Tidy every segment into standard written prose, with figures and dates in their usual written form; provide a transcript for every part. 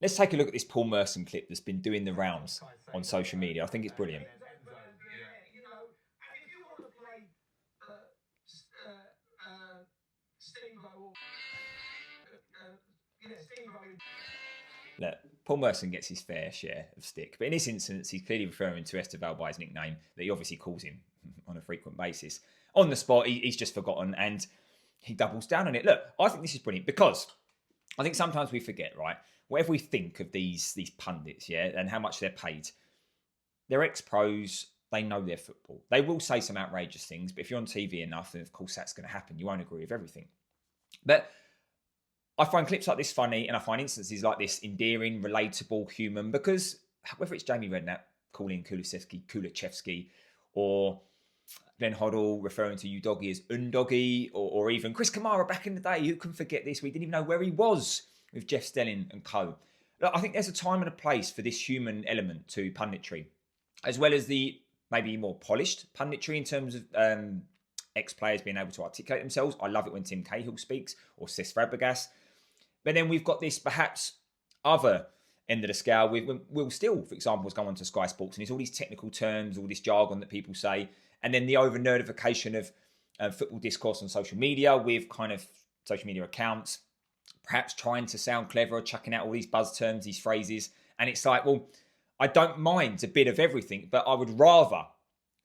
Let's take a look at this Paul Merson clip that's been doing the rounds on social media. I think it's brilliant. Look, Paul Merson gets his fair share of stick, but in this instance, he's clearly referring to Esteval by his nickname that he obviously calls him on a frequent basis. On the spot, he's just forgotten and he doubles down on it. Look, I think this is brilliant because I think sometimes we forget, right? Whatever we think of these pundits, yeah, and how much they're paid, they're ex-pros. They know their football. They will say some outrageous things, but if you're on TV enough, then of course that's going to happen. You won't agree with everything. But I find clips like this funny, and I find instances like this endearing, relatable, human, because whether it's Jamie Redknapp calling Kulusevski, or Glenn Hoddle referring to Udogi as Undoggy, or even Chris Kamara back in the day, who can forget this? We didn't even know where he was with Jeff Stelling and co. Look, I think there's a time and a place for this human element to punditry, as well as the maybe more polished punditry in terms of ex-players being able to articulate themselves. I love it when Tim Cahill speaks, or Cesc Fabregas. But then we've got this perhaps other end of the scale with Will Still, for example, has gone on to Sky Sports, and it's all these technical terms, all this jargon that people say, and then the over-nerdification of football discourse on social media with kind of social media accounts, perhaps trying to sound clever or chucking out all these buzz terms, these phrases. And it's like, well, I don't mind a bit of everything, but I would rather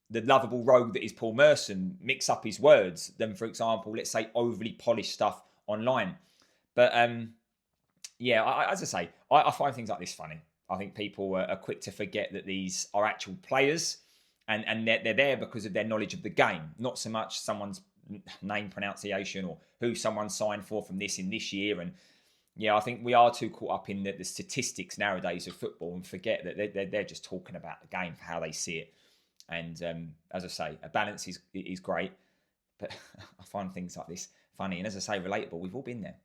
the lovable rogue that is Paul Merson mix up his words than, for example, let's say overly polished stuff online. But yeah, as I say, I find things like this funny. I think people are quick to forget that these are actual players, and they're there because of their knowledge of the game, not so much someone's name pronunciation or who someone signed for from this in this year. And yeah, I think we are too caught up in the statistics nowadays of football and forget that they're just talking about the game for how they see it. And as I say, a balance is great, but I find things like this funny. And as I say, relatable. We've all been there.